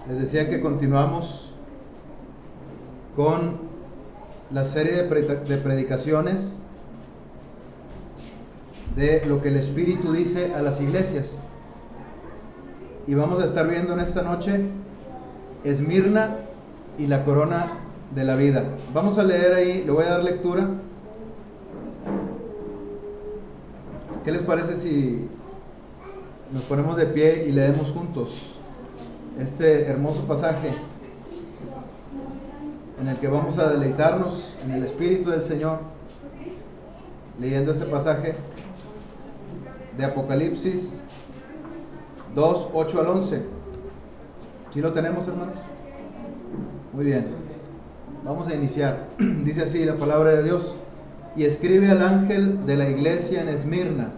Les decía que continuamos con la serie de predicaciones de lo que el Espíritu dice a las iglesias. Y vamos a estar viendo en esta noche Esmirna y la corona de la vida. Vamos a leer ahí, le voy a dar lectura. ¿Qué les parece si nos ponemos de pie y leemos juntos este hermoso pasaje en el que vamos a deleitarnos en el Espíritu del Señor, leyendo este pasaje de Apocalipsis 2, 8 al 11? ¿Sí lo tenemos, hermanos? Muy bien, vamos a iniciar. Dice así la palabra de Dios: y escribe al ángel de la iglesia en Esmirna,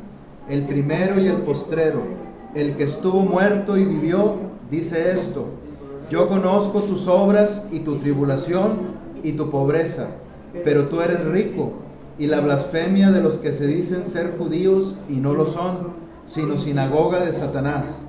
el primero y el postrero, el que estuvo muerto y vivió, dice esto: yo conozco tus obras y tu tribulación y tu pobreza, pero tú eres rico, y la blasfemia de los que se dicen ser judíos y no lo son, sino sinagoga de Satanás.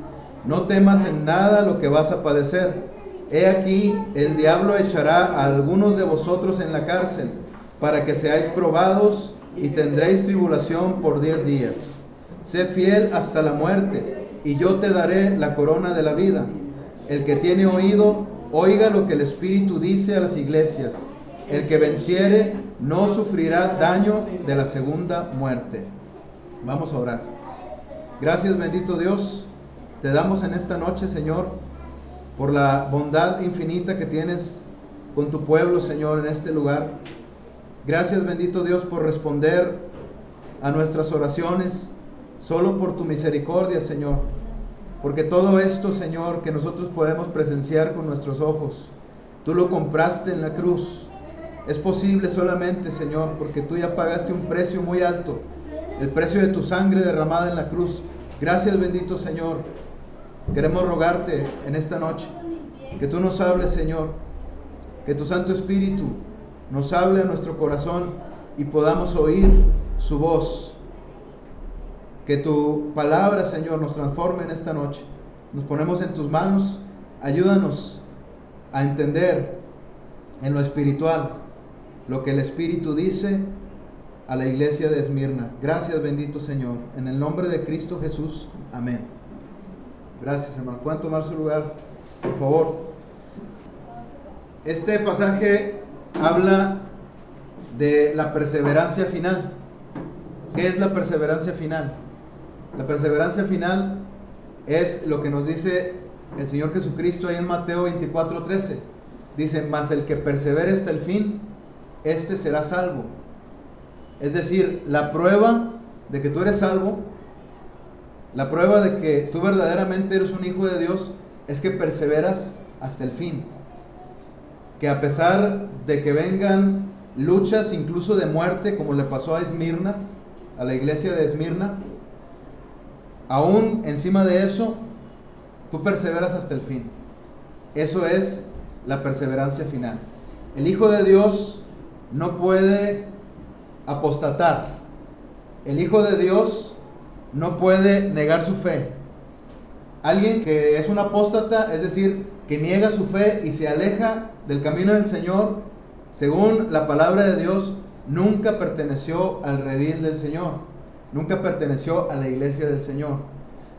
No temas en nada lo que vas a padecer. He aquí, el diablo echará a algunos de vosotros en la cárcel, para que seáis probados, y tendréis tribulación por 10 días. Sé fiel hasta la muerte, y yo te daré la corona de la vida. El que tiene oído, oiga lo que el Espíritu dice a las iglesias. El que venciere no sufrirá daño de la segunda muerte. Vamos a orar. Gracias, bendito Dios, te damos en esta noche, Señor, por la bondad infinita que tienes con tu pueblo, Señor, en este lugar. Gracias, bendito Dios, por responder a nuestras oraciones, solo por tu misericordia, Señor. Porque todo esto, Señor, que nosotros podemos presenciar con nuestros ojos, tú lo compraste en la cruz. Es posible solamente, Señor, porque tú ya pagaste un precio muy alto, el precio de tu sangre derramada en la cruz. Gracias, bendito Señor. Queremos rogarte en esta noche que tú nos hables, Señor, que tu Santo Espíritu nos hable a nuestro corazón y podamos oír su voz. Que tu palabra, Señor, nos transforme en esta noche. Nos ponemos en tus manos. Ayúdanos a entender en lo espiritual lo que el Espíritu dice a la iglesia de Esmirna. Gracias, bendito Señor. En el nombre de Cristo Jesús. Amén. Gracias, hermano. ¿Pueden tomar su lugar, por favor? Este pasaje habla de la perseverancia final. ¿Qué es la perseverancia final? La perseverancia final es lo que nos dice el Señor Jesucristo ahí en Mateo 24:13. Dice: mas el que persevere hasta el fin, este será salvo. Es decir, la prueba de que tú eres salvo, la prueba de que tú verdaderamente eres un hijo de Dios, es que perseveras hasta el fin. Que a pesar de que vengan luchas, incluso de muerte, como le pasó a Esmirna, a la iglesia de Esmirna, aún encima de eso, tú perseveras hasta el fin. Eso es la perseverancia final. El Hijo de Dios no puede apostatar. El Hijo de Dios no puede negar su fe. Alguien que es un apóstata, es decir, que niega su fe y se aleja del camino del Señor, según la palabra de Dios, nunca perteneció al redil del Señor. Nunca perteneció a la iglesia del Señor.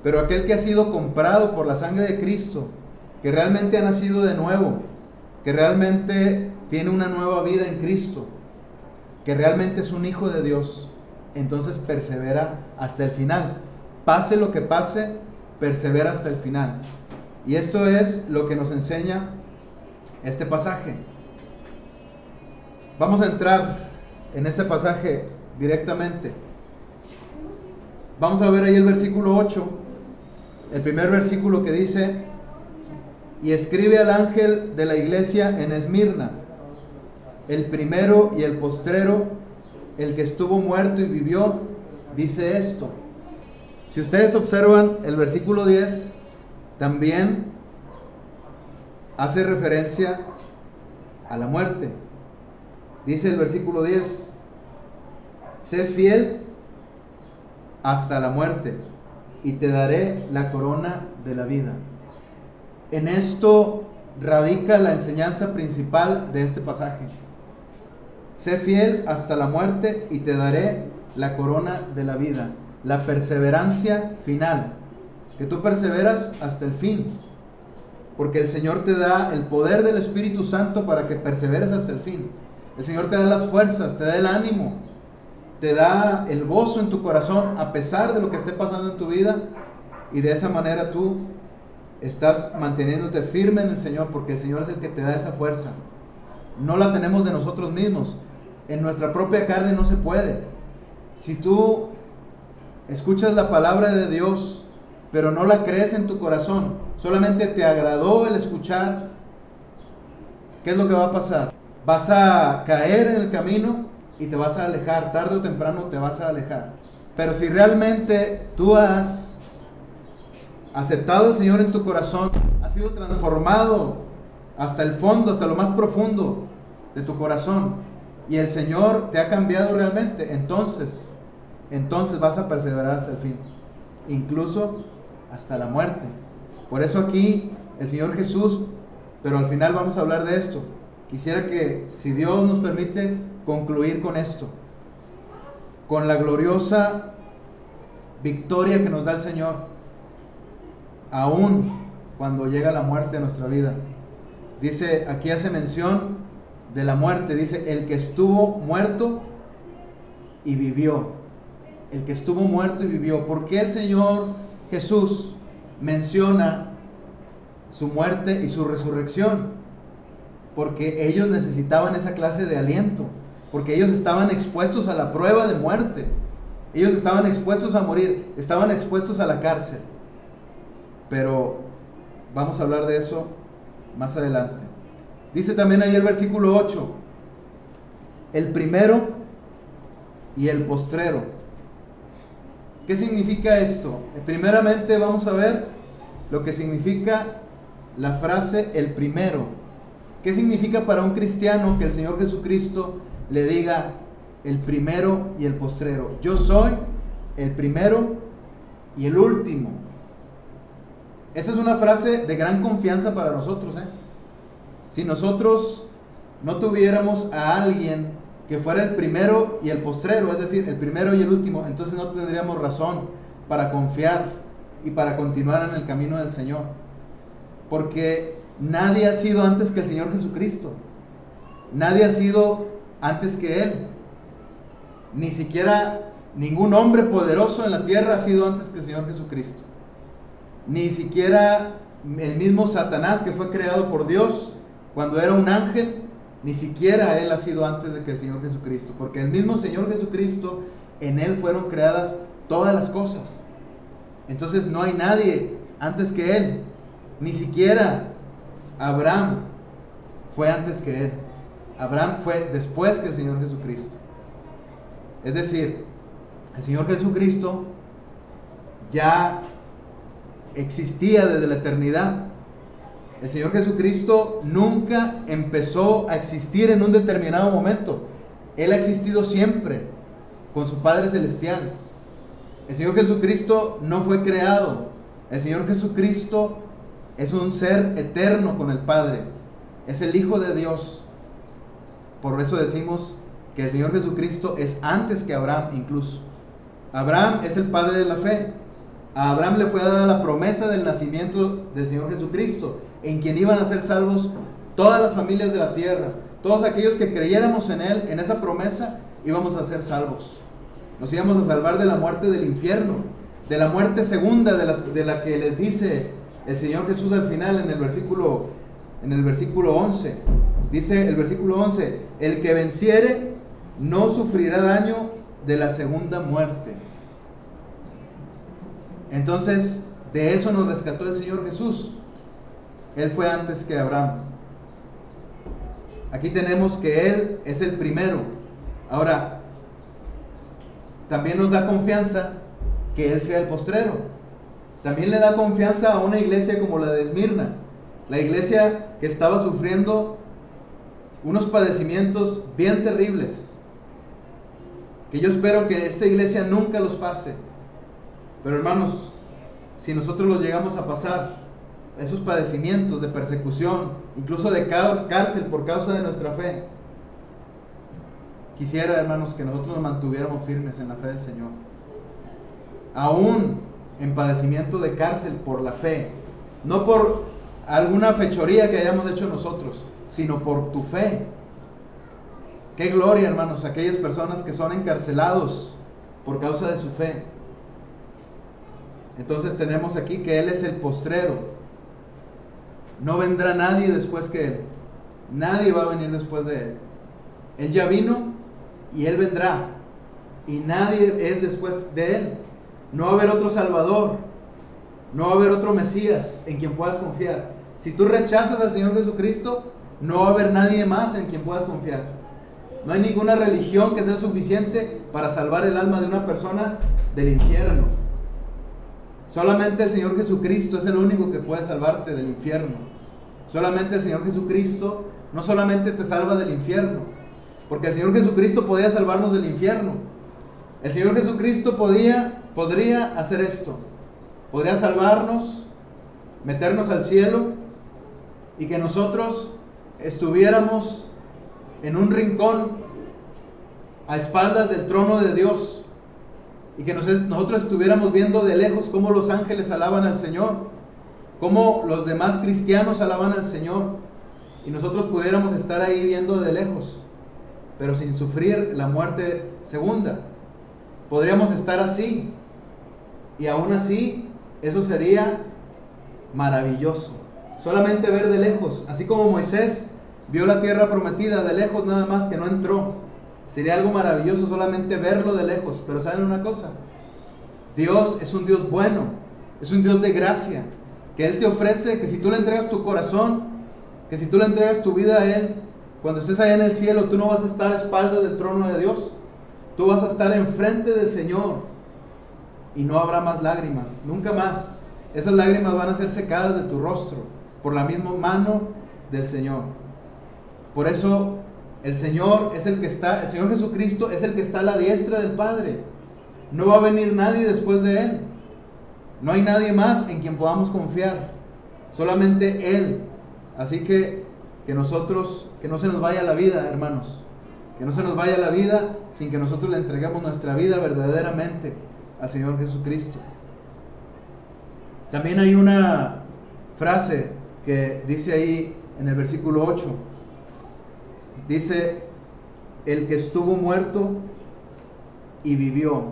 Pero aquel que ha sido comprado por la sangre de Cristo, que realmente ha nacido de nuevo, que realmente tiene una nueva vida en Cristo, que realmente es un hijo de Dios, entonces persevera hasta el final. Pase lo que pase, persevera hasta el final. Y esto es lo que nos enseña este pasaje. Vamos a entrar en este pasaje directamente. Vamos a ver ahí el versículo 8, el primer versículo que dice: y escribe al ángel de la iglesia en Esmirna, el primero y el postrero, el que estuvo muerto y vivió, dice esto. Si ustedes observan el versículo 10, también hace referencia a la muerte. Dice el versículo 10: sé fiel hasta la muerte, y te daré la corona de la vida. En esto radica la enseñanza principal de este pasaje. Sé fiel hasta la muerte y te daré la corona de la vida, la perseverancia final, que tú perseveras hasta el fin, porque el Señor te da el poder del Espíritu Santo para que perseveres hasta el fin. El Señor te da las fuerzas, te da el ánimo, te da el gozo en tu corazón a pesar de lo que esté pasando en tu vida, y de esa manera tú estás manteniéndote firme en el Señor, porque el Señor es el que te da esa fuerza. No la tenemos de nosotros mismos. En nuestra propia carne no se puede. Si tú escuchas la palabra de Dios, pero no la crees en tu corazón, solamente te agradó el escuchar, ¿qué es lo que va a pasar? Vas a caer en el camino y te vas a alejar, tarde o temprano te vas a alejar. Pero si realmente tú has aceptado al Señor en tu corazón, has sido transformado hasta el fondo, hasta lo más profundo de tu corazón, y el Señor te ha cambiado realmente, entonces vas a perseverar hasta el fin, incluso hasta la muerte. Por eso aquí el Señor Jesús, pero al final vamos a hablar de esto. Quisiera que, si Dios nos permite, concluir con esto, con la gloriosa victoria que nos da el Señor, aún cuando llega la muerte a nuestra vida. Dice, aquí hace mención de la muerte, dice, el que estuvo muerto y vivió. El que estuvo muerto y vivió. ¿Por qué el Señor Jesús menciona su muerte y su resurrección? Porque ellos necesitaban esa clase de aliento, porque ellos estaban expuestos a la prueba de muerte, ellos estaban expuestos a morir, estaban expuestos a la cárcel. Pero vamos a hablar de eso más adelante. Dice también ahí el versículo 8, el primero y el postrero. ¿Qué significa esto? Primeramente vamos a ver lo que significa la frase el primero. ¿Qué significa para un cristiano que el Señor Jesucristo le diga el primero y el postrero? Yo soy el primero y el último. Esa es una frase de gran confianza para nosotros, Si nosotros no tuviéramos a alguien que fuera el primero y el postrero, es decir, el primero y el último, entonces no tendríamos razón para confiar y para continuar en el camino del Señor. Porque nadie ha sido antes que el Señor Jesucristo. Nadie ha sido antes que Él. Ni siquiera ningún hombre poderoso en la tierra ha sido antes que el Señor Jesucristo. Ni siquiera el mismo Satanás, que fue creado por Dios cuando era un ángel, ni siquiera él ha sido antes de que el Señor Jesucristo, porque el mismo Señor Jesucristo, en él fueron creadas todas las cosas. Entonces no hay nadie antes que él, ni siquiera Abraham fue antes que él. Abraham fue después que el Señor Jesucristo. Es decir, el Señor Jesucristo ya existía desde la eternidad. El Señor Jesucristo nunca empezó a existir en un determinado momento. Él ha existido siempre con su Padre Celestial. El Señor Jesucristo no fue creado. El Señor Jesucristo es un ser eterno con el Padre. Es el Hijo de Dios. Por eso decimos que el Señor Jesucristo es antes que Abraham incluso. Abraham es el padre de la fe. A Abraham le fue dada la promesa del nacimiento del Señor Jesucristo, en quien iban a ser salvos todas las familias de la tierra. Todos aquellos que creyéramos en Él, en esa promesa, íbamos a ser salvos. Nos íbamos a salvar de la muerte del infierno, de la muerte segunda, de la que les dice el Señor Jesús al final en el versículo 11. Dice el versículo 11, el que venciere no sufrirá daño de la segunda muerte. Entonces, de eso nos rescató el Señor Jesús. Él fue antes que Abraham. Aquí tenemos que Él es el primero. Ahora, también nos da confianza que Él sea el postrero. También le da confianza a una iglesia como la de Esmirna, la iglesia que estaba sufriendo unos padecimientos bien terribles, que yo espero que esta iglesia nunca los pase. Pero hermanos, si nosotros los llegamos a pasar, esos padecimientos de persecución, incluso de cárcel por causa de nuestra fe. Quisiera, hermanos, que nosotros nos mantuviéramos firmes en la fe del Señor. Aún en padecimiento de cárcel por la fe. No por alguna fechoría que hayamos hecho nosotros, sino por tu fe. Qué gloria, hermanos, aquellas personas que son encarcelados por causa de su fe. Entonces tenemos aquí que Él es el postrero. No vendrá nadie después que Él. Nadie va a venir después de Él. Él ya vino y Él vendrá. Y nadie es después de Él. No va a haber otro Salvador. No va a haber otro Mesías en quien puedas confiar. Si tú rechazas al Señor Jesucristo, no va a haber nadie más en quien puedas confiar. No hay ninguna religión que sea suficiente para salvar el alma de una persona del infierno. Solamente el Señor Jesucristo es el único que puede salvarte del infierno. Solamente el Señor Jesucristo no solamente te salva del infierno, porque el Señor Jesucristo podía salvarnos del infierno. El Señor Jesucristo podría hacer esto. Podría salvarnos, meternos al cielo y que nosotros estuviéramos en un rincón a espaldas del trono de Dios y que nosotros estuviéramos viendo de lejos cómo los ángeles alaban al Señor, cómo los demás cristianos alaban al Señor, y nosotros pudiéramos estar ahí viendo de lejos, pero sin sufrir la muerte segunda. Podríamos estar así, y aún así eso sería maravilloso. Solamente ver de lejos, así como Moisés vio la tierra prometida de lejos nada más, que no entró. Sería algo maravilloso solamente verlo de lejos. Pero ¿saben una cosa? Dios es un Dios bueno, es un Dios de gracia, que Él te ofrece que si tú le entregas tu corazón, que si tú le entregas tu vida a Él, cuando estés allá en el cielo, tú no vas a estar a espaldas del trono de Dios. Tú vas a estar enfrente del Señor y no habrá más lágrimas, nunca más. Esas lágrimas van a ser secadas de tu rostro por la misma mano del Señor. Por eso el Señor Jesucristo es el que está a la diestra del Padre. No va a venir nadie después de Él. No hay nadie más en quien podamos confiar. Solamente Él. Así que nosotros, que no se nos vaya la vida, hermanos. Que no se nos vaya la vida sin que nosotros le entreguemos nuestra vida verdaderamente al Señor Jesucristo. También hay una frase que dice ahí en el versículo 8. Dice: el que estuvo muerto y vivió.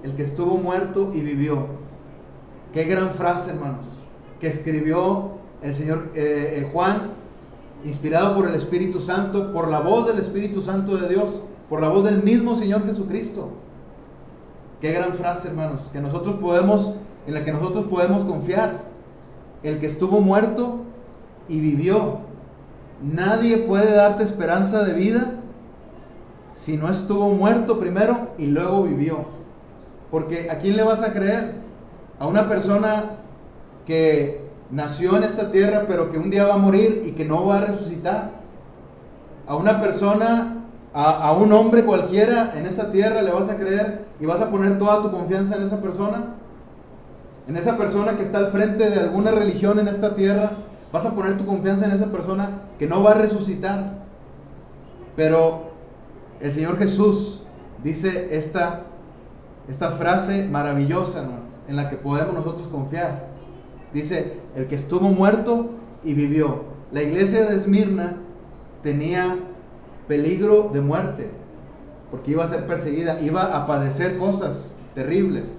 El que estuvo muerto y vivió. Qué gran frase, hermanos, que escribió el Señor Juan, inspirado por el Espíritu Santo, por la voz del Espíritu Santo de Dios, por la voz del mismo Señor Jesucristo. Qué gran frase, hermanos, en la que nosotros podemos confiar. El que estuvo muerto y vivió. Nadie puede darte esperanza de vida si no estuvo muerto primero y luego vivió. Porque ¿a quién le vas a creer? ¿A una persona que nació en esta tierra pero que un día va a morir y que no va a resucitar? ¿A una persona, a un hombre cualquiera en esta tierra le vas a creer y vas a poner toda tu confianza en esa persona? En esa persona que está al frente de alguna religión en esta tierra, vas a poner tu confianza en esa persona que no va a resucitar. Pero el Señor Jesús dice esta frase maravillosa, ¿no?, en la que podemos nosotros confiar. Dice: el que estuvo muerto y vivió. La iglesia de Esmirna tenía peligro de muerte, porque iba a ser perseguida, iba a padecer cosas terribles.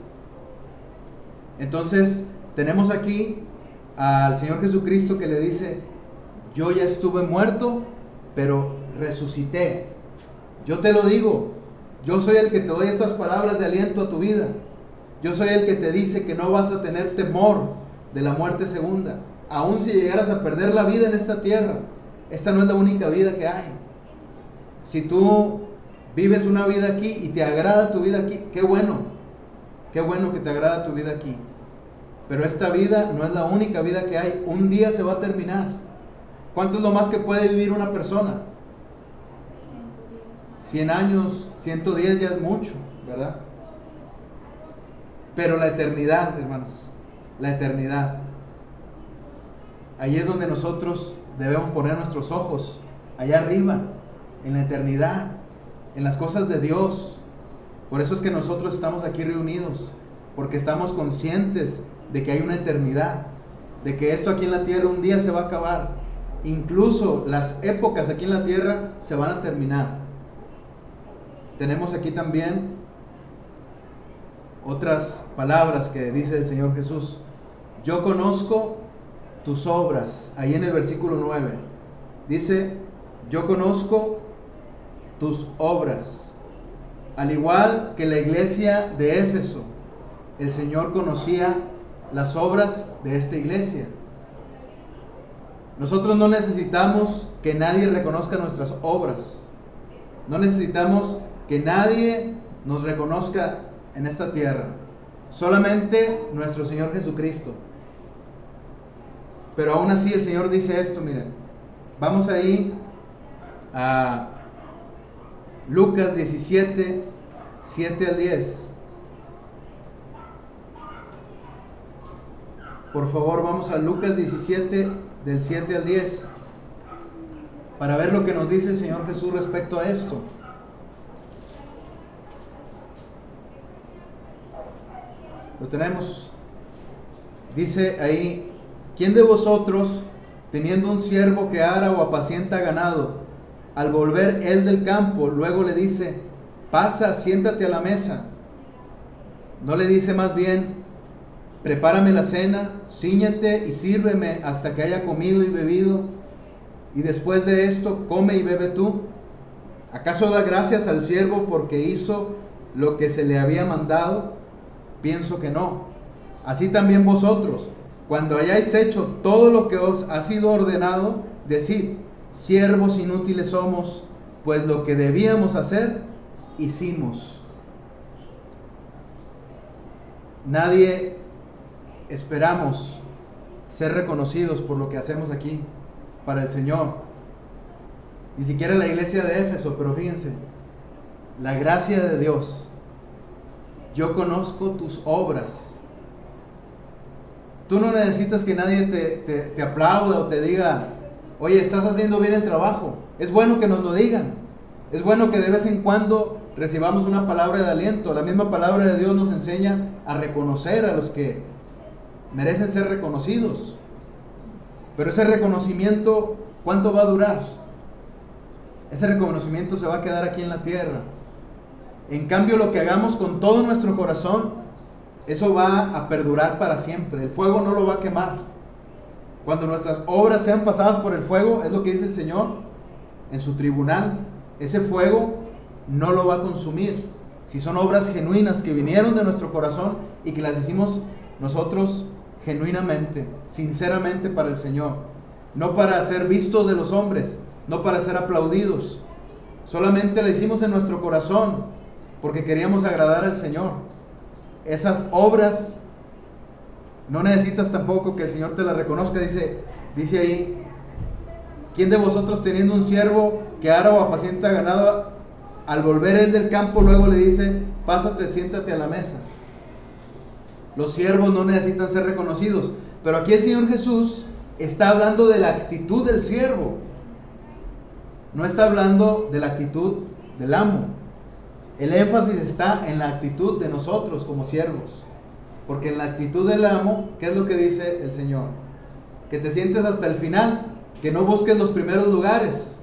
Entonces tenemos aquí al Señor Jesucristo que le dice: yo ya estuve muerto, pero resucité. Yo te lo digo, yo soy el que te doy estas palabras de aliento a tu vida. Yo soy el que te dice que no vas a tener temor de la muerte segunda. Aun si llegaras a perder la vida en esta tierra, esta no es la única vida que hay. Si tú vives una vida aquí y te agrada tu vida aquí, qué bueno que te agrada tu vida aquí. Pero esta vida no es la única vida que hay. Un día se va a terminar. ¿Cuánto es lo más que puede vivir una persona? 100 años, 110 ya es mucho, ¿verdad? Pero la eternidad, hermanos, la eternidad. Ahí es donde nosotros debemos poner nuestros ojos, allá arriba, en la eternidad, en las cosas de Dios. Por eso es que nosotros estamos aquí reunidos, porque estamos conscientes de que hay una eternidad, de que esto aquí en la tierra un día se va a acabar. Incluso las épocas aquí en la tierra se van a terminar. Tenemos aquí también otras palabras que dice el Señor Jesús. Yo conozco tus obras, ahí en el versículo 9. Dice, yo conozco tus obras. Al igual que la iglesia de Éfeso, el Señor conocía las obras de esta iglesia. Nosotros no necesitamos que nadie reconozca nuestras obras. No necesitamos que nadie nos reconozca en esta tierra. Solamente nuestro Señor Jesucristo. Pero aún así el Señor dice esto, miren. Vamos ahí a Lucas 17, 7 al 10. Por favor, vamos a Lucas 17, del 7 al 10, para ver lo que nos dice el Señor Jesús respecto a esto. Lo tenemos. Dice ahí, ¿quién de vosotros, teniendo un siervo que ara o apacienta ganado, al volver él del campo, luego le dice, pasa, siéntate a la mesa? ¿No le dice más bien, prepárame la cena, cíñete y sírveme hasta que haya comido y bebido, y después de esto come y bebe tú? ¿Acaso da gracias al siervo porque hizo lo que se le había mandado? Pienso que no. Así también vosotros, cuando hayáis hecho todo lo que os ha sido ordenado, decid, siervos inútiles somos, pues lo que debíamos hacer, hicimos. Nadie esperamos ser reconocidos por lo que hacemos aquí para el Señor. Ni siquiera la iglesia de Éfeso, pero fíjense, la gracia de Dios. Yo conozco tus obras. Tú no necesitas que nadie te aplauda o te diga, oye, estás haciendo bien el trabajo. Es bueno que nos lo digan. Es bueno que de vez en cuando recibamos una palabra de aliento. La misma palabra de Dios nos enseña a reconocer a los que merecen ser reconocidos. Pero ese reconocimiento, ¿cuánto va a durar? Ese reconocimiento se va a quedar aquí en la tierra. En cambio, lo que hagamos con todo nuestro corazón, eso va a perdurar para siempre. El fuego no lo va a quemar. Cuando nuestras obras sean pasadas por el fuego, es lo que dice el Señor en su tribunal, ese fuego no lo va a consumir. Si son obras genuinas que vinieron de nuestro corazón y que las hicimos nosotros genuinamente, sinceramente para el Señor, no para ser vistos de los hombres, no para ser aplaudidos, solamente la hicimos en nuestro corazón porque queríamos agradar al Señor. Esas obras no necesitas tampoco que el Señor te las reconozca. Dice ahí, ¿quién de vosotros teniendo un siervo que ara o apacienta ganado, al volver él del campo luego le dice, pásate, siéntate a la mesa? Los siervos no necesitan ser reconocidos, pero aquí el Señor Jesús está hablando de la actitud del siervo, no está hablando de la actitud del amo. El énfasis está en la actitud de nosotros como siervos, porque en la actitud del amo, ¿qué es lo que dice el Señor? Que te sientes hasta el final, que no busques los primeros lugares,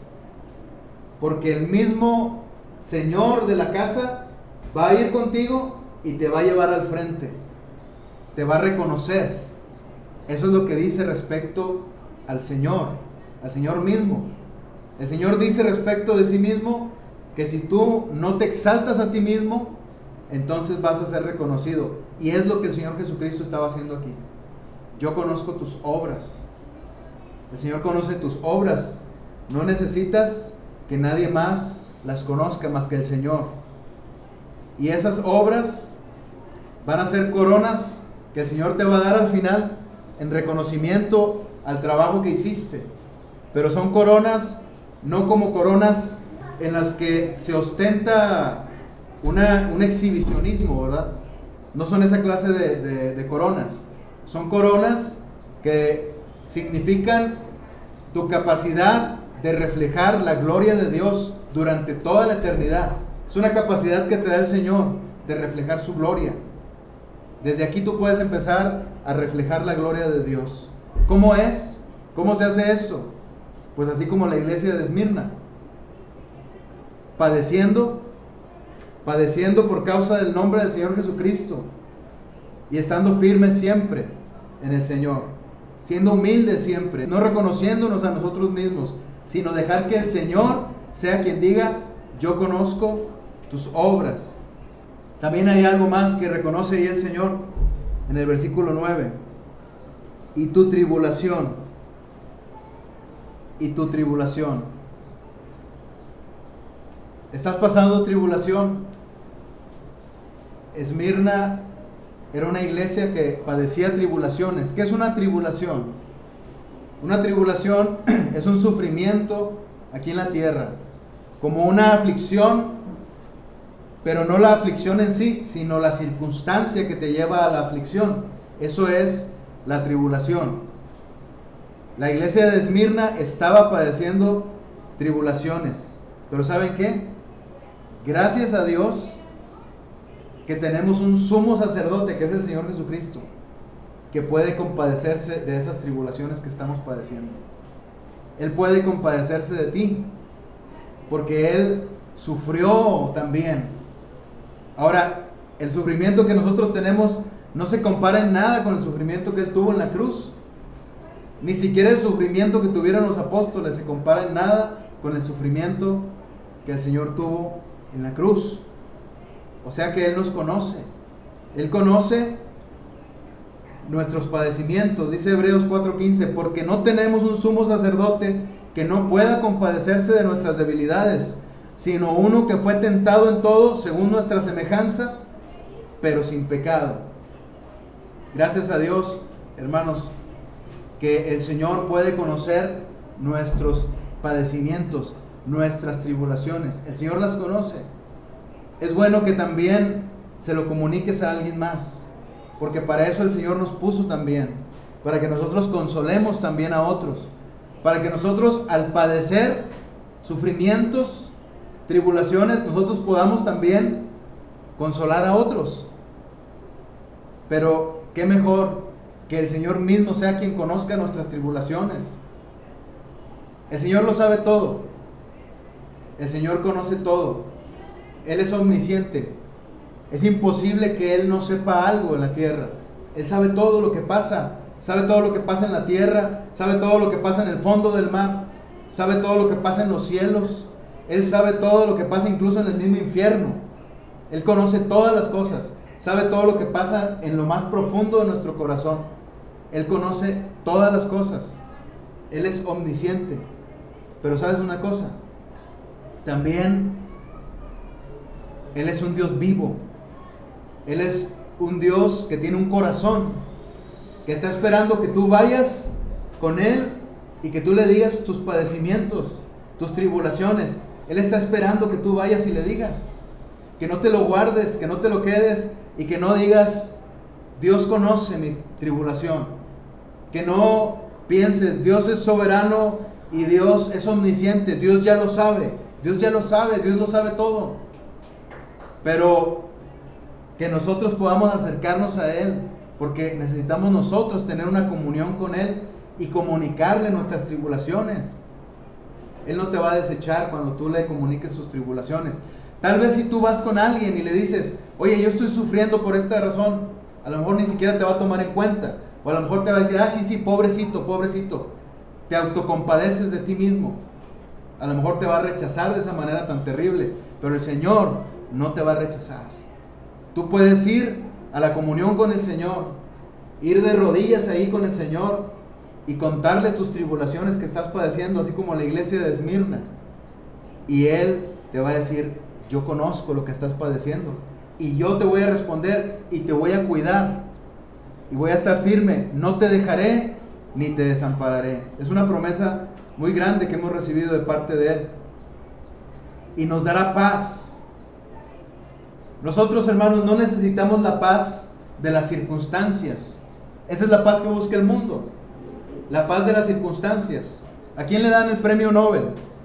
porque el mismo Señor de la casa va a ir contigo y te va a llevar al frente, te va a reconocer. Eso es lo que dice respecto al Señor mismo. El Señor dice respecto de sí mismo que si tú no te exaltas a ti mismo, entonces vas a ser reconocido. Y es lo que el Señor Jesucristo estaba haciendo aquí. Yo conozco tus obras. El Señor conoce tus obras. No necesitas que nadie más las conozca más que el Señor. Y esas obras van a ser coronas que el Señor te va a dar al final en reconocimiento al trabajo que hiciste. Pero son coronas, no como coronas en las que se ostenta un exhibicionismo, ¿verdad? No son esa clase de coronas. Son coronas que significan tu capacidad de reflejar la gloria de Dios durante toda la eternidad. Es una capacidad que te da el Señor de reflejar su gloria. Desde aquí tú puedes empezar a reflejar la gloria de Dios. ¿Cómo es? ¿Cómo se hace esto? Pues así como la iglesia de Esmirna. Padeciendo por causa del nombre del Señor Jesucristo. Y estando firmes siempre en el Señor. Siendo humildes siempre. No reconociéndonos a nosotros mismos, sino dejar que el Señor sea quien diga: yo conozco tus obras. También hay algo más que reconoce ahí el Señor en el versículo 9. Y tu tribulación. Y tu tribulación. ¿Estás pasando tribulación? Esmirna era una iglesia que padecía tribulaciones. ¿Qué es una tribulación? Una tribulación es un sufrimiento aquí en la tierra, como una aflicción, pero no la aflicción en sí, sino la circunstancia que te lleva a la aflicción. Eso es la tribulación. La iglesia de Esmirna estaba padeciendo tribulaciones, pero ¿saben qué? Gracias a Dios que tenemos un sumo sacerdote, que es el Señor Jesucristo, que puede compadecerse de esas tribulaciones que estamos padeciendo. Él puede compadecerse de ti, porque Él sufrió también. Ahora, el sufrimiento que nosotros tenemos no se compara en nada con el sufrimiento que Él tuvo en la cruz. Ni siquiera el sufrimiento que tuvieron los apóstoles se compara en nada con el sufrimiento que el Señor tuvo en la cruz. O sea que Él nos conoce. Él conoce nuestros padecimientos. Dice Hebreos 4:15, porque no tenemos un sumo sacerdote que no pueda compadecerse de nuestras debilidades, sino uno que fue tentado en todo según nuestra semejanza, pero sin pecado. Gracias a Dios, hermanos, que el Señor puede conocer nuestros padecimientos, nuestras tribulaciones. El Señor las conoce. Es bueno que también se lo comuniques a alguien más, porque para eso el Señor nos puso también, para que nosotros consolemos también a otros, para que nosotros, al padecer sufrimientos, tribulaciones, nosotros podamos también consolar a otros. Pero qué mejor que el Señor mismo sea quien conozca nuestras tribulaciones. El Señor lo sabe todo. El Señor conoce todo. Él es omnisciente. Es imposible que Él no sepa algo en la tierra. Él sabe todo lo que pasa. Sabe todo lo que pasa en la tierra. Sabe todo lo que pasa en el fondo del mar. Sabe todo lo que pasa en los cielos. Él sabe todo lo que pasa incluso en el mismo infierno. Él conoce todas las cosas. Sabe todo lo que pasa en lo más profundo de nuestro corazón. Él conoce todas las cosas. Él es omnisciente. Pero ¿sabes una cosa? También Él es un Dios vivo. Él es un Dios que tiene un corazón, que está esperando que tú vayas con Él y que tú le digas tus padecimientos, tus tribulaciones. Él está esperando que tú vayas y le digas, que no te lo guardes, que no te lo quedes y que no digas: Dios conoce mi tribulación. Que no pienses: Dios es soberano y Dios es omnisciente, Dios ya lo sabe, Dios ya lo sabe, Dios lo sabe todo. Pero que nosotros podamos acercarnos a Él, porque necesitamos nosotros tener una comunión con Él y comunicarle nuestras tribulaciones. Él no te va a desechar cuando tú le comuniques tus tribulaciones. Tal vez si tú vas con alguien y le dices: oye, yo estoy sufriendo por esta razón, a lo mejor ni siquiera te va a tomar en cuenta. O a lo mejor te va a decir: ah, sí, pobrecito, pobrecito. Te autocompadeces de ti mismo. A lo mejor te va a rechazar de esa manera tan terrible. Pero el Señor no te va a rechazar. Tú puedes ir a la comunión con el Señor, ir de rodillas ahí con el Señor y contarle tus tribulaciones que estás padeciendo, así como la iglesia de Esmirna. Y Él te va a decir: yo conozco lo que estás padeciendo y yo te voy a responder y te voy a cuidar y voy a estar firme. No te dejaré ni te desampararé. Es una promesa muy grande que hemos recibido de parte de Él. Y nos dará paz. Nosotros, hermanos, no necesitamos la paz de las circunstancias. Esa es la paz que busca el mundo, la paz de las circunstancias. ¿A quién le dan el premio Nobel?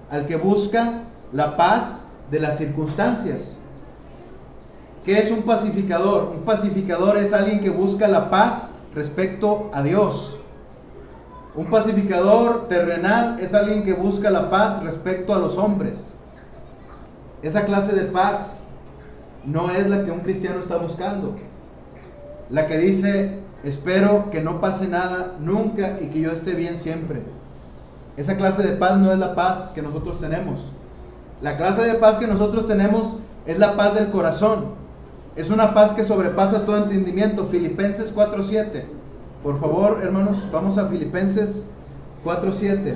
Al que busca la paz de las circunstancias. ¿Qué es un pacificador? Un pacificador es alguien que busca la paz respecto a Dios. Un pacificador terrenal es alguien que busca la paz respecto a los hombres. Esa clase de paz no es la que un cristiano está buscando. La que dice, espero que no pase nada nunca y que yo esté bien siempre. Esa clase de paz no es la paz que nosotros tenemos. La clase de paz que nosotros tenemos es la paz del corazón. Es una paz que sobrepasa todo entendimiento. Filipenses 4:7. Por favor, hermanos, vamos a Filipenses 4:7.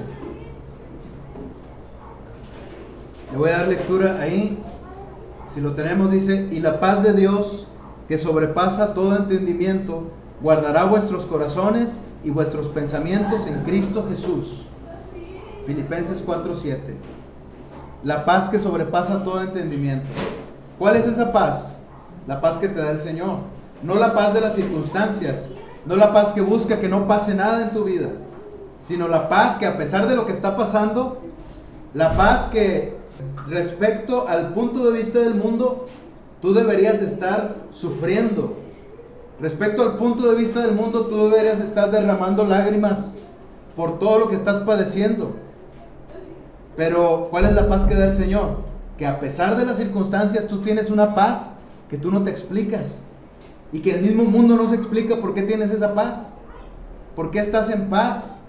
Le voy a dar lectura ahí. Si lo tenemos, dice, y la paz de Dios, que sobrepasa todo entendimiento, guardará vuestros corazones y vuestros pensamientos en Cristo Jesús. Filipenses 4:7. La paz que sobrepasa todo entendimiento. ¿Cuál es esa paz? La paz que te da el Señor. No la paz de las circunstancias, no la paz que busca que no pase nada en tu vida, sino la paz que a pesar de lo que está pasando, la paz que respecto al punto de vista del mundo, tú deberías estar sufriendo. Respecto al punto de vista del mundo, tú deberías estar derramando lágrimas por todo lo que estás padeciendo. Pero, ¿cuál es la paz que da el Señor? Que a pesar de las circunstancias, tú tienes una paz que tú no te explicas. Y que el mismo mundo no se explica por qué tienes esa paz. ¿Por qué estás en paz?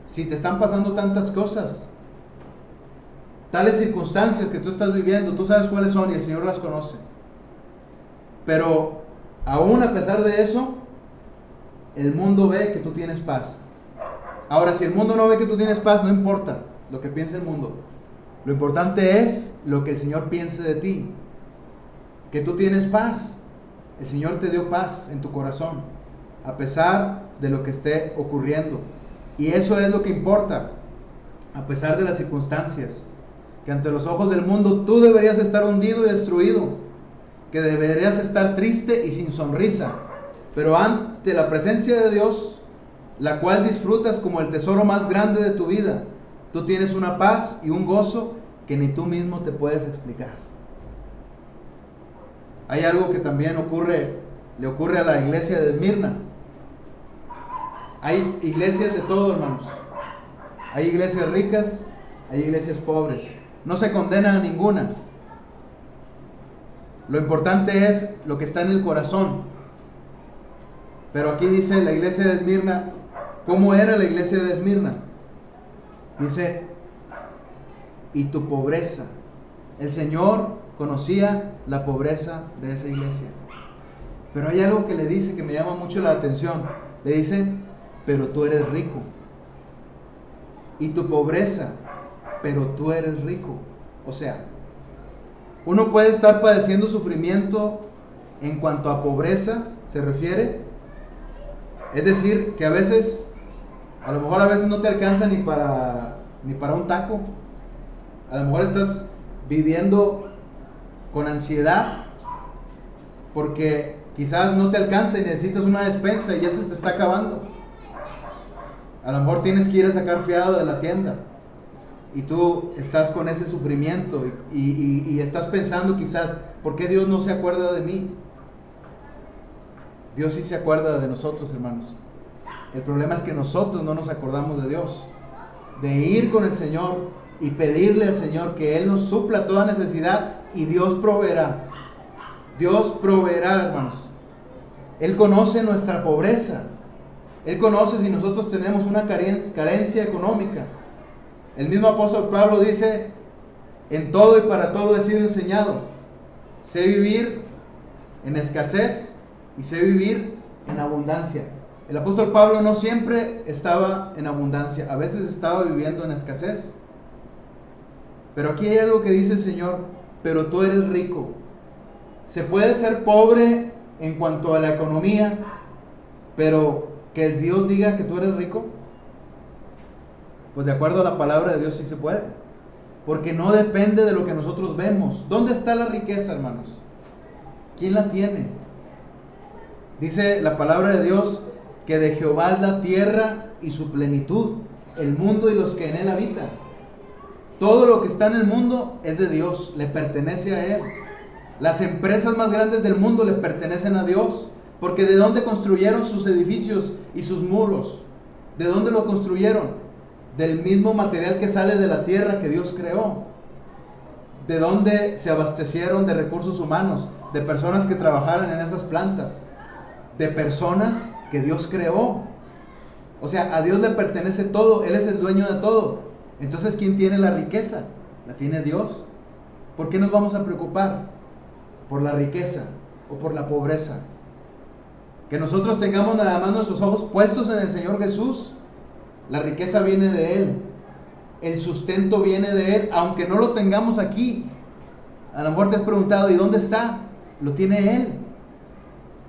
Si te están pasando tantas cosas. Tales circunstancias que tú estás viviendo, tú sabes cuáles son y el Señor las conoce. Pero, aún a pesar de eso, el mundo ve que tú tienes paz. Ahora, si el mundo no ve que tú tienes paz, no importa lo que piense el mundo. Lo importante es lo que el Señor piense de ti. Que tú tienes paz. El Señor te dio paz en tu corazón, a pesar de lo que esté ocurriendo. Y eso es lo que importa, a pesar de las circunstancias. Que ante los ojos del mundo tú deberías estar hundido y destruido. Que deberías estar triste y sin sonrisa. Pero ante la presencia de Dios, la cual disfrutas como el tesoro más grande de tu vida, tú tienes una paz y un gozo que ni tú mismo te puedes explicar. Hay algo que también le ocurre a la iglesia de Esmirna. Hay iglesias de todo, hermanos. Hay iglesias ricas, hay iglesias pobres. No se condena a ninguna. Lo importante es lo que está en el corazón. Pero aquí dice la iglesia de Esmirna, ¿cómo era la iglesia de Esmirna? Dice, y tu pobreza. El Señor conocía la pobreza de esa iglesia. Pero hay algo que le dice que me llama mucho la atención. Le dice, pero tú eres rico. Y tu pobreza, pero tú eres rico. O sea, uno puede estar padeciendo sufrimiento en cuanto a pobreza se refiere. Es decir, que a veces, a lo mejor a veces no te alcanza ni para un taco. A lo mejor estás viviendo con ansiedad porque quizás no te alcanza y necesitas una despensa y ya se te está acabando. A lo mejor tienes que ir a sacar fiado de la tienda y tú estás con ese sufrimiento y estás pensando quizás, ¿por qué Dios no se acuerda de mí? Dios sí se acuerda de nosotros, hermanos. El problema es que nosotros no nos acordamos de Dios. De ir con el Señor y pedirle al Señor que Él nos supla toda necesidad y Dios proveerá. Dios proveerá, hermanos. Él conoce nuestra pobreza. Él conoce si nosotros tenemos una carencia económica. El mismo apóstol Pablo dice, en todo y para todo he sido enseñado. Sé vivir en escasez y sé vivir en abundancia. El apóstol Pablo no siempre estaba en abundancia, a veces estaba viviendo en escasez. Pero aquí hay algo que dice el Señor, pero tú eres rico. Se puede ser pobre en cuanto a la economía, pero que Dios diga que tú eres rico, pues de acuerdo a la palabra de Dios sí se puede. Porque no depende de lo que nosotros vemos. ¿Dónde está la riqueza, hermanos? ¿Quién la tiene? Dice la palabra de Dios que de Jehová es la tierra y su plenitud, el mundo y los que en él habitan. Todo lo que está en el mundo es de Dios, le pertenece a Él. Las empresas más grandes del mundo le pertenecen a Dios, porque ¿de dónde construyeron sus edificios y sus muros? ¿De dónde lo construyeron? Del mismo material que sale de la tierra que Dios creó. ¿De dónde se abastecieron de recursos humanos? De personas que trabajaran en esas plantas, de personas que Dios creó. O sea, a Dios le pertenece todo, Él es el dueño de todo. Entonces, ¿quién tiene la riqueza? La tiene Dios. ¿Por qué nos vamos a preocupar? ¿Por la riqueza o por la pobreza? Que nosotros tengamos nada más nuestros ojos puestos en el Señor Jesús. La riqueza viene de Él, el sustento viene de Él, aunque no lo tengamos aquí. A lo mejor te has preguntado, ¿y dónde está? Lo tiene Él,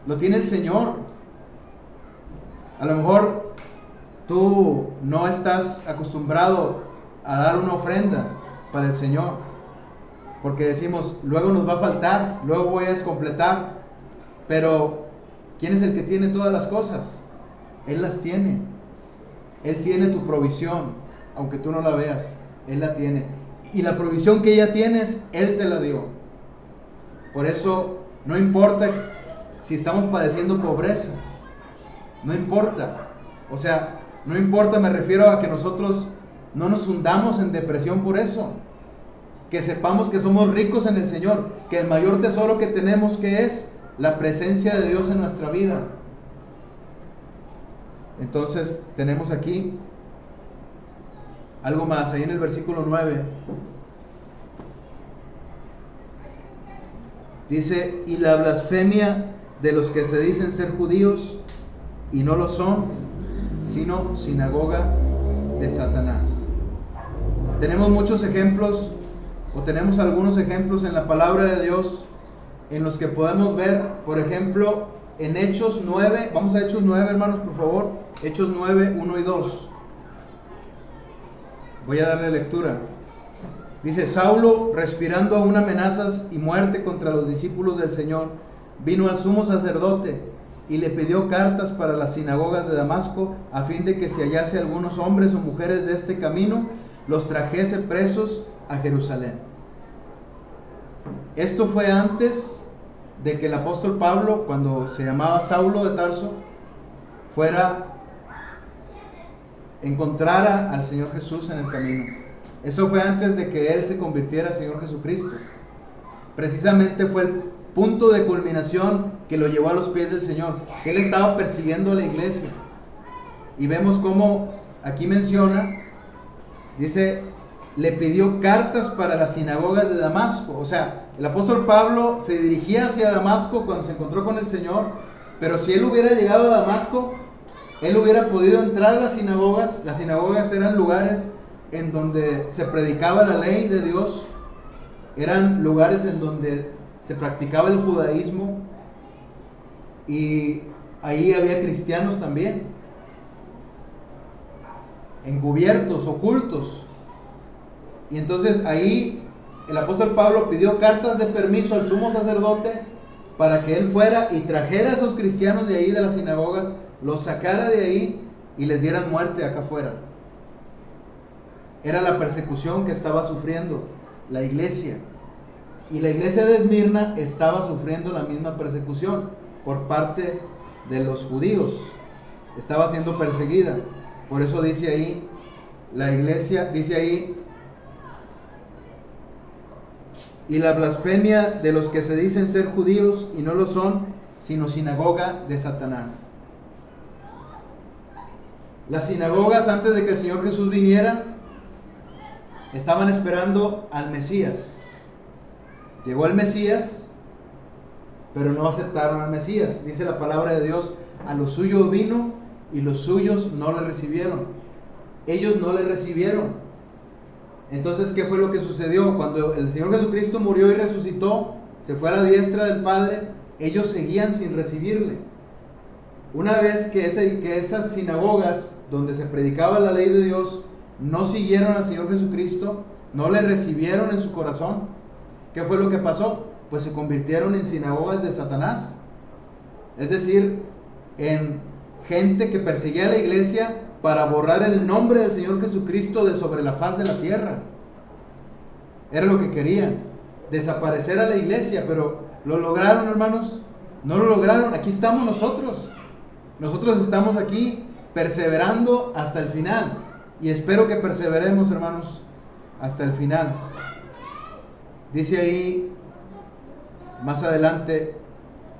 lo tiene el Señor. A lo mejor tú no estás acostumbrado a dar una ofrenda para el Señor, porque decimos, luego nos va a faltar, luego voy a descompletar. Pero ¿quién es el que tiene todas las cosas? Él las tiene. Él tiene tu provisión, aunque tú no la veas, Él la tiene. Y la provisión que ya tienes, Él te la dio. Por eso no importa si estamos padeciendo pobreza, no importa. O sea, no importa, me refiero a que nosotros no nos hundamos en depresión por eso. Que sepamos que somos ricos en el Señor, que el mayor tesoro que tenemos, que es la presencia de Dios en nuestra vida. Entonces tenemos aquí algo más, ahí en el versículo 9 dice: y la blasfemia de los que se dicen ser judíos y no lo son, sino sinagoga de Satanás. Tenemos muchos ejemplos, o tenemos algunos ejemplos en la palabra de Dios en los que podemos ver, por ejemplo, en Hechos 9, vamos a Hechos 9, hermanos, por favor. Hechos 9, 1 y 2. Voy a darle lectura. Dice: Saulo, respirando aún amenazas y muerte contra los discípulos del Señor, vino al sumo sacerdote y le pidió cartas para las sinagogas de Damasco, a fin de que si hallase algunos hombres o mujeres de este camino, los trajese presos a Jerusalén. Esto fue antes de que el apóstol Pablo, cuando se llamaba Saulo de Tarso, encontrara al Señor Jesús en el camino. Eso fue antes de que él se convirtiera al Señor Jesucristo. Precisamente fue el punto de culminación que lo llevó a los pies del Señor. Él estaba persiguiendo a la iglesia. Y vemos cómo aquí menciona, dice, le pidió cartas para las sinagogas de Damasco. O sea, el apóstol Pablo se dirigía hacia Damasco cuando se encontró con el Señor, pero si él hubiera llegado a Damasco, él hubiera podido entrar a las sinagogas. Las sinagogas eran lugares en donde se predicaba la ley de Dios, eran lugares en donde se practicaba el judaísmo, y ahí había cristianos también, encubiertos, ocultos. Y entonces ahí el apóstol Pablo pidió cartas de permiso al sumo sacerdote para que él fuera y trajera a esos cristianos de ahí, de las sinagogas, los sacara de ahí y les dieran muerte acá afuera. Era la persecución que estaba sufriendo la iglesia. Y la iglesia de Esmirna estaba sufriendo la misma persecución por parte de los judíos. Estaba siendo perseguida. Por eso dice ahí, la iglesia, dice ahí, y la blasfemia de los que se dicen ser judíos y no lo son, sino sinagoga de Satanás. Las sinagogas, antes de que el Señor Jesús viniera, estaban esperando al Mesías. Llegó el Mesías, pero no aceptaron al Mesías. Dice la palabra de Dios: a los suyos vino y los suyos no le recibieron. Ellos no le recibieron. Entonces, ¿qué fue lo que sucedió? Cuando el Señor Jesucristo murió y resucitó, se fue a la diestra del Padre, ellos seguían sin recibirle. Una vez que esas sinagogas donde se predicaba la ley de Dios no siguieron al Señor Jesucristo, no le recibieron en su corazón, ¿qué fue lo que pasó? Pues se convirtieron en sinagogas de Satanás. Es decir, en gente que perseguía a la iglesia para borrar el nombre del Señor Jesucristo de sobre la faz de la tierra. Era lo que querían, desaparecer a la iglesia, pero ¿lo lograron, hermanos? No lo lograron. Aquí estamos nosotros. Nosotros estamos aquí perseverando hasta el final. Y espero que perseveremos, hermanos, hasta el final. Dice ahí, más adelante,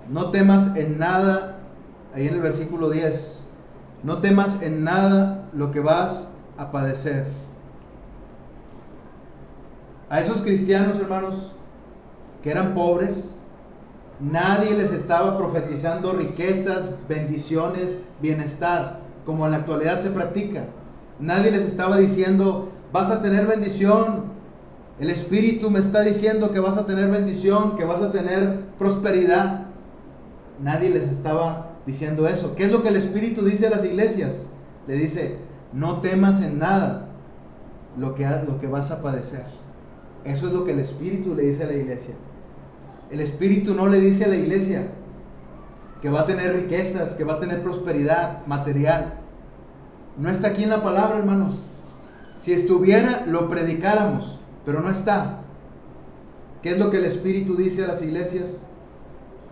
no temas en nada, ahí en el versículo 10, no temas en nada lo que vas a padecer. A esos cristianos, hermanos, que eran pobres, nadie les estaba profetizando riquezas, bendiciones, bienestar, como en la actualidad se practica. Nadie les estaba diciendo, vas a tener bendición. El Espíritu me está diciendo que vas a tener bendición, que vas a tener prosperidad. Nadie les estaba diciendo eso. ¿Qué es lo que el Espíritu dice a las iglesias? Le dice, no temas en nada lo que vas a padecer. Eso es lo que el Espíritu le dice a la iglesia. El Espíritu no le dice a la iglesia que va a tener riquezas, que va a tener prosperidad material. No está aquí en la palabra, hermanos. Si estuviera, lo predicáramos, pero no está. ¿Qué es lo que el Espíritu dice a las iglesias?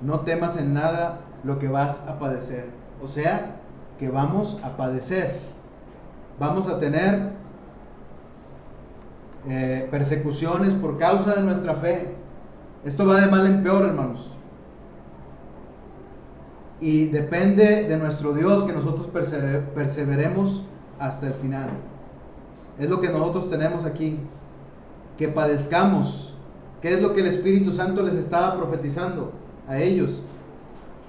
No temas en nada lo que vas a padecer. O sea, que vamos a padecer. Vamos a tener persecuciones por causa de nuestra fe. Esto va de mal en peor, hermanos. Y depende de nuestro Dios que nosotros perseveremos hasta el final. Es lo que nosotros tenemos aquí. Que padezcamos. ¿Qué es lo que el Espíritu Santo les estaba profetizando a ellos?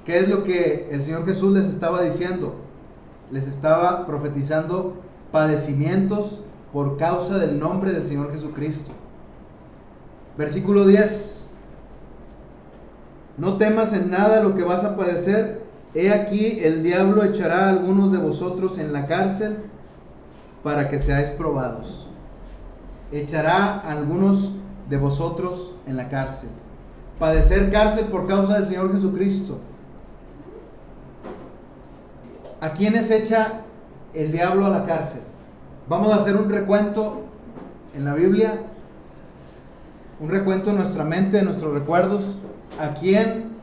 ¿Qué es lo que el Señor Jesús les estaba diciendo? Les estaba profetizando padecimientos por causa del nombre del Señor Jesucristo. Versículo 10. No temas en nada lo que vas a padecer. He aquí, el diablo echará a algunos de vosotros en la cárcel para que seáis probados. Echará a algunos de vosotros en la cárcel. Padecer cárcel por causa del Señor Jesucristo. ¿A quiénes echa el diablo a la cárcel? Vamos a hacer un recuento en la Biblia, un recuento en nuestra mente, en nuestros recuerdos. ¿A quién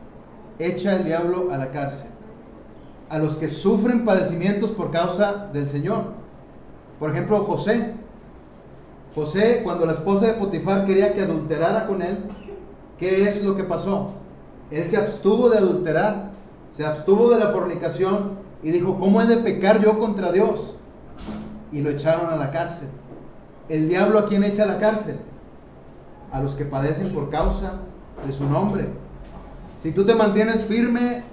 echa el diablo a la cárcel? A los que sufren padecimientos por causa del Señor. Por ejemplo, José. José, cuando la esposa de Potifar quería que adulterara con él, ¿qué es lo que pasó? Él se abstuvo de adulterar, se abstuvo de la fornicación y dijo, ¿cómo he de pecar yo contra Dios? Y lo echaron a la cárcel. ¿El diablo a quién echa a la cárcel? A los que padecen por causa de su nombre. Si tú te mantienes firme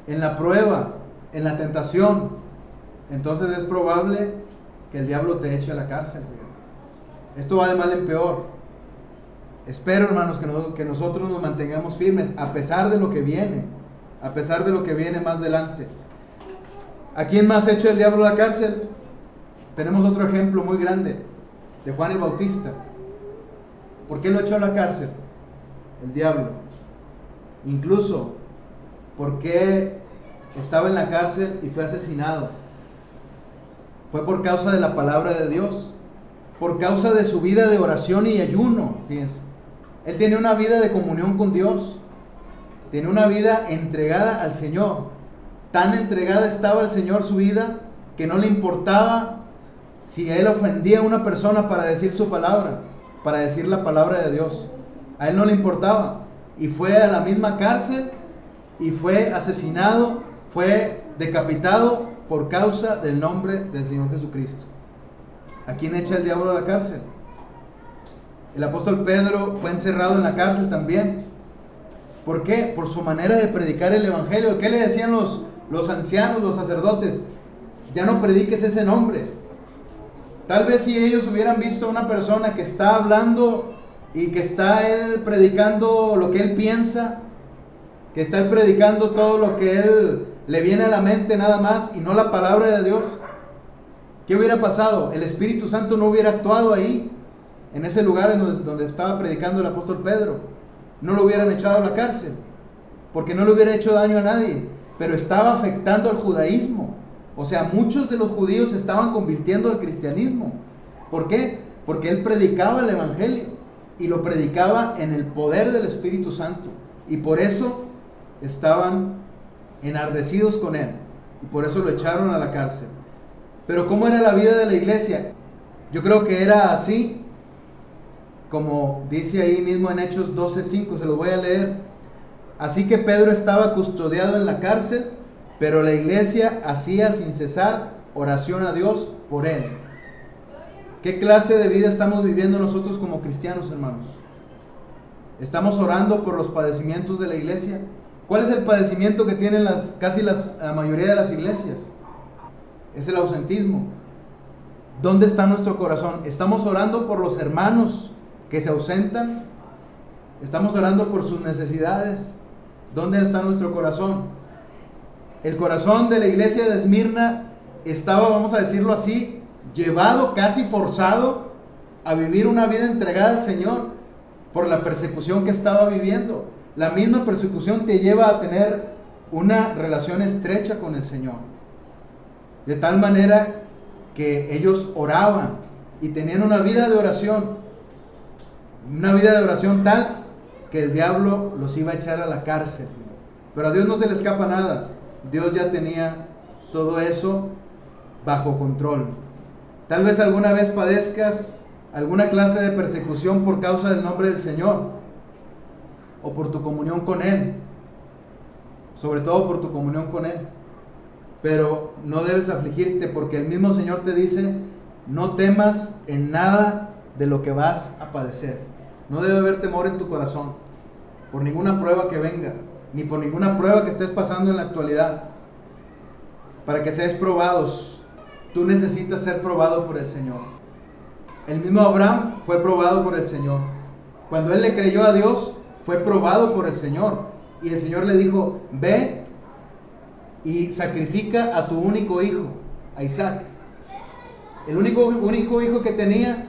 en la prueba, en la tentación, entonces es probable que el diablo te eche a la cárcel. Esto va de mal en peor. Espero, hermanos, que nosotros nos mantengamos firmes a pesar de lo que viene, a pesar de lo que viene más adelante. ¿A quién más echa el diablo a la cárcel? Tenemos otro ejemplo muy grande de Juan el Bautista. ¿Por qué lo echó a la cárcel el diablo? Incluso, ¿por qué estaba en la cárcel y fue asesinado? Fue por causa de la palabra de Dios, por causa de su vida de oración y ayuno. Fíjense, él tiene una vida de comunión con Dios, tiene una vida entregada al Señor. Tan entregada estaba al Señor su vida que no le importaba si él ofendía a una persona para decir su palabra, para decir la palabra de Dios. A él no le importaba. Y fue a la misma cárcel y fue asesinado, fue decapitado por causa del nombre del Señor Jesucristo. ¿A quién echa el diablo a la cárcel? El apóstol Pedro fue encerrado en la cárcel también. ¿Por qué? Por su manera de predicar el evangelio. ¿Qué le decían los ancianos, los sacerdotes? Ya no prediques ese nombre. Tal vez si ellos hubieran visto a una persona que está hablando y que está él predicando lo que él piensa, que está él predicando todo lo que él le viene a la mente nada más y no la palabra de Dios, ¿qué hubiera pasado? El Espíritu Santo no hubiera actuado ahí, en ese lugar donde estaba predicando el apóstol Pedro. No lo hubieran echado a la cárcel, porque no le hubiera hecho daño a nadie. pero estaba afectando al judaísmo. O sea, muchos de los judíos se estaban convirtiendo al cristianismo. ¿Por qué? Porque él predicaba el evangelio y lo predicaba en el poder del Espíritu Santo. Y por eso estaban enardecidos con él. Y por eso lo echaron a la cárcel. Pero ¿cómo era la vida de la iglesia? Yo creo que era así, como dice ahí mismo en Hechos 12:5, se los voy a leer. Así que Pedro estaba custodiado en la cárcel, pero la iglesia hacía sin cesar oración a Dios por él. ¿Qué clase de vida estamos viviendo nosotros como cristianos, hermanos? ¿Estamos orando por los padecimientos de la iglesia? ¿Cuál es el padecimiento que tienen la mayoría de las iglesias? Es el ausentismo. ¿Dónde está nuestro corazón? ¿Estamos orando por los hermanos que se ausentan? ¿Estamos orando por sus necesidades? ¿Dónde está nuestro corazón? El corazón de la iglesia de Esmirna estaba, vamos a decirlo así, llevado, casi forzado a vivir una vida entregada al Señor por la persecución que estaba viviendo. La misma persecución te lleva a tener una relación estrecha con el Señor. De tal manera que ellos oraban y tenían una vida de oración tal que el diablo los iba a echar a la cárcel. Pero a Dios no se le escapa nada. Dios ya tenía todo eso bajo control. Tal vez alguna vez padezcas alguna clase de persecución por causa del nombre del Señor o por tu comunión con Él, sobre todo por tu comunión con Él. Pero no debes afligirte, porque el mismo Señor te dice: no temas en nada de lo que vas a padecer. No debe haber temor en tu corazón por ninguna prueba que venga, ni por ninguna prueba que estés pasando en la actualidad. Para que seas probados, tú necesitas ser probado por el Señor. El mismo Abraham fue probado por el Señor. Cuando él le creyó a Dios, fue probado por el Señor. Y el Señor le dijo: ve y sacrifica a tu único hijo, a Isaac. El único hijo que tenía,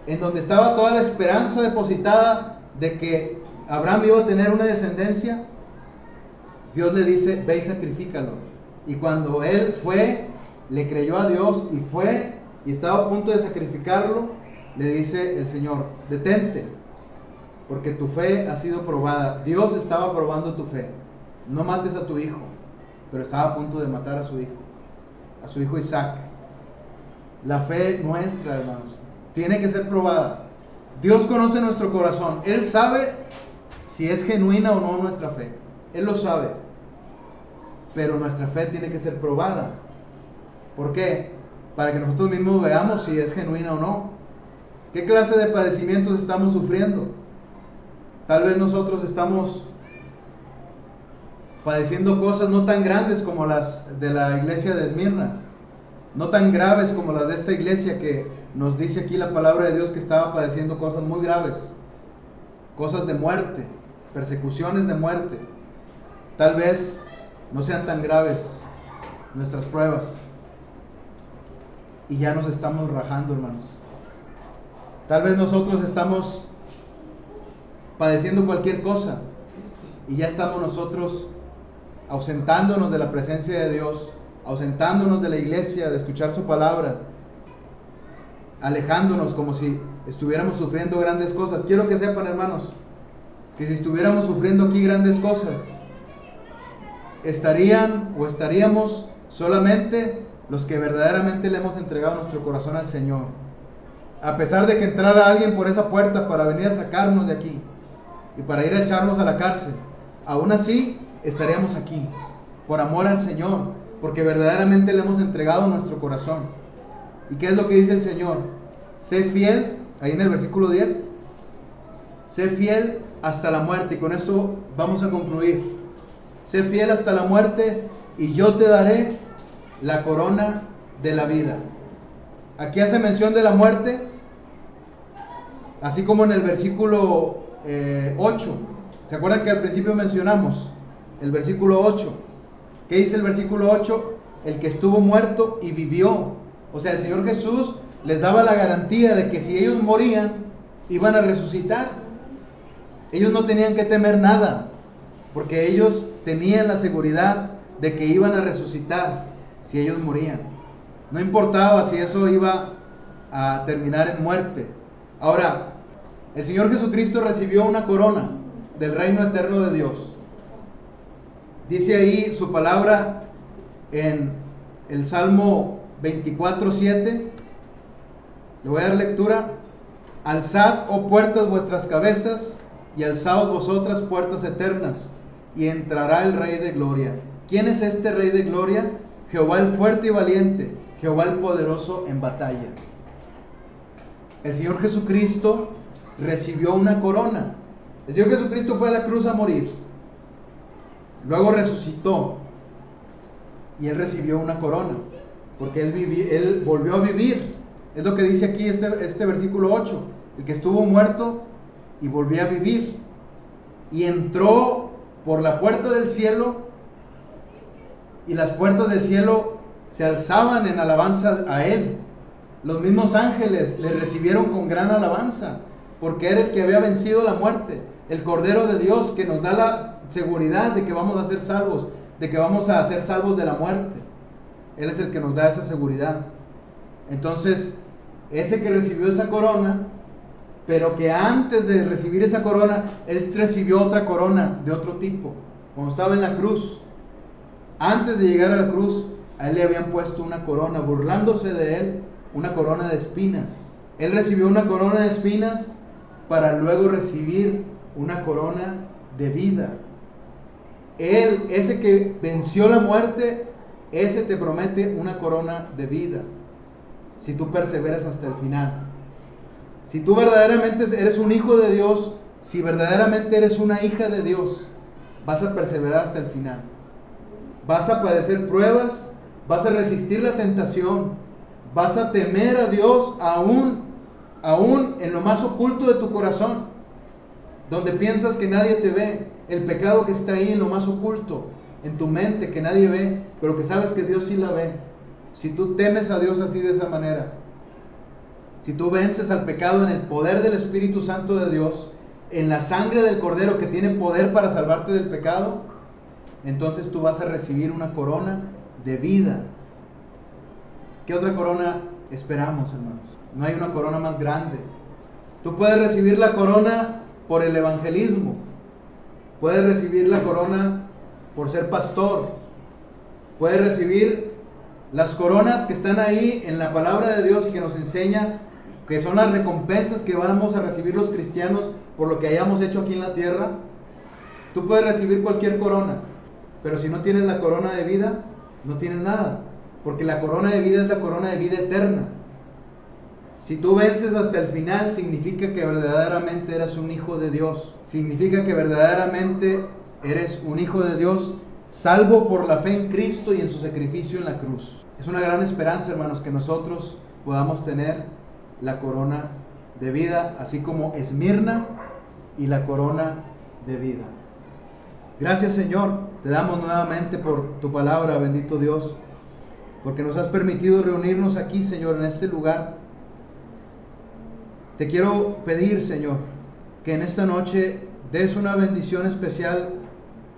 en donde estaba toda la esperanza depositada de que Abraham iba a tener una descendencia. Dios le dice: ve y sacrifícalo. Y cuando él fue, le creyó a Dios y fue y estaba a punto de sacrificarlo, le dice el Señor: detente, porque tu fe ha sido probada. Dios estaba probando tu fe. No mates a tu hijo. Pero estaba a punto de matar a su hijo Isaac. La fe nuestra, hermanos, tiene que ser probada. Dios conoce nuestro corazón. Él sabe si es genuina o no nuestra fe. Él lo sabe. Pero nuestra fe tiene que ser probada. ¿Por qué? Para que nosotros mismos veamos si es genuina o no. ¿Qué clase de padecimientos estamos sufriendo? Tal vez nosotros estamos padeciendo cosas no tan grandes como las de la iglesia de Esmirna, no tan graves como las de esta iglesia, que nos dice aquí la palabra de Dios que estaba padeciendo cosas muy graves, cosas de muerte, persecuciones de muerte. Tal vez no sean tan graves nuestras pruebas y ya nos estamos rajando, hermanos. Tal vez nosotros estamos padeciendo cualquier cosa y ya estamos nosotros ausentándonos de la presencia de Dios, ausentándonos de la iglesia, de escuchar su palabra, alejándonos como si estuviéramos sufriendo grandes cosas. Quiero que sepan, hermanos, que si estuviéramos sufriendo aquí grandes cosas, estaríamos solamente los que verdaderamente le hemos entregado nuestro corazón al Señor. A pesar de que entrara alguien por esa puerta para venir a sacarnos de aquí y para ir a echarnos a la cárcel, aún así estaríamos aquí, por amor al Señor, porque verdaderamente le hemos entregado nuestro corazón. ¿Y qué es lo que dice el Señor? Sé fiel, ahí en el versículo 10, sé fiel hasta la muerte. Y con esto vamos a concluir. Sé fiel hasta la muerte y yo te daré la corona de la vida. Aquí hace mención de la muerte, así como en el versículo 8. ¿Se acuerdan que al principio mencionamos el versículo 8? ¿Qué dice el versículo 8? El que estuvo muerto y vivió. O sea, el Señor Jesús les daba la garantía de que si ellos morían, iban a resucitar. Ellos no tenían que temer nada, porque ellos tenían la seguridad de que iban a resucitar si ellos morían. No importaba si eso iba a terminar en muerte. Ahora, el Señor Jesucristo recibió una corona del reino eterno de Dios. Dice ahí su palabra en el Salmo 24:7. Le voy a dar lectura. Alzad, oh puertas, vuestras cabezas, y alzaos vosotras, puertas eternas, y entrará el Rey de Gloria. ¿Quién es este Rey de Gloria? Jehová el fuerte y valiente, Jehová el poderoso en batalla. El Señor Jesucristo recibió una corona. El Señor Jesucristo fue a la cruz a morir. Luego resucitó. Y Él recibió una corona. Porque Él volvió a vivir. Es lo que dice aquí este versículo 8. El que estuvo muerto y volvió a vivir. Y entró por la puerta del cielo. Y las puertas del cielo se alzaban en alabanza a Él. Los mismos ángeles le recibieron con gran alabanza, porque era el que había vencido la muerte, el Cordero de Dios que nos da la seguridad de que vamos a ser salvos, de que vamos a ser salvos de la muerte. Él es el que nos da esa seguridad. Entonces, ese que recibió esa corona, pero que antes de recibir esa corona, Él recibió otra corona de otro tipo, cuando estaba en la cruz. Antes de llegar a la cruz, a Él le habían puesto una corona, burlándose de Él, una corona de espinas. Él recibió una corona de espinas para luego recibir una corona de vida. Él, ese que venció la muerte, ese te promete una corona de vida, si tú perseveras hasta el final. Si tú verdaderamente eres un hijo de Dios, si verdaderamente eres una hija de Dios, vas a perseverar hasta el final. Vas a padecer pruebas, vas a resistir la tentación, vas a temer a Dios aún en lo más oculto de tu corazón, donde piensas que nadie te ve, el pecado que está ahí en lo más oculto, en tu mente, que nadie ve, pero que sabes que Dios sí la ve. Si tú temes a Dios así de esa manera, si tú vences al pecado en el poder del Espíritu Santo de Dios, en la sangre del Cordero que tiene poder para salvarte del pecado, entonces tú vas a recibir una corona de vida. ¿Qué otra corona esperamos, hermanos? No hay una corona más grande. Tú puedes recibir la corona por el evangelismo. Puedes recibir la corona por ser pastor. Puedes recibir las coronas que están ahí en la palabra de Dios y que nos enseña que son las recompensas que vamos a recibir los cristianos por lo que hayamos hecho aquí en la tierra. Tú puedes recibir cualquier corona, pero si no tienes la corona de vida, no tienes nada. Porque la corona de vida es la corona de vida eterna. Si tú vences hasta el final, significa que verdaderamente eres un hijo de Dios. Significa que verdaderamente eres un hijo de Dios, salvo por la fe en Cristo y en su sacrificio en la cruz. Es una gran esperanza, hermanos, que nosotros podamos tener la corona de vida, así como Esmirna y la corona de vida. Gracias, Señor, te damos nuevamente por tu palabra, bendito Dios, porque nos has permitido reunirnos aquí, Señor, en este lugar. Te quiero pedir, Señor, que en esta noche des una bendición especial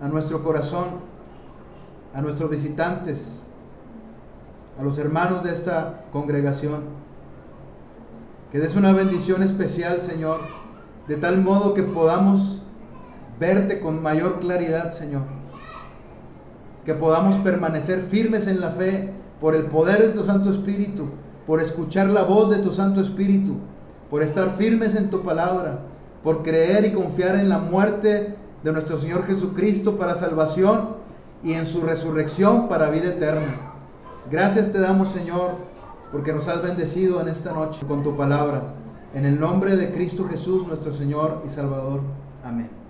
a nuestro corazón, a nuestros visitantes, a los hermanos de esta congregación. Que des una bendición especial, Señor, de tal modo que podamos verte con mayor claridad, Señor. Que podamos permanecer firmes en la fe por el poder de tu Santo Espíritu, por escuchar la voz de tu Santo Espíritu, por estar firmes en tu palabra, por creer y confiar en la muerte de nuestro Señor Jesucristo para salvación y en su resurrección para vida eterna. Gracias te damos, Señor, porque nos has bendecido en esta noche con tu palabra. En el nombre de Cristo Jesús, nuestro Señor y Salvador. Amén.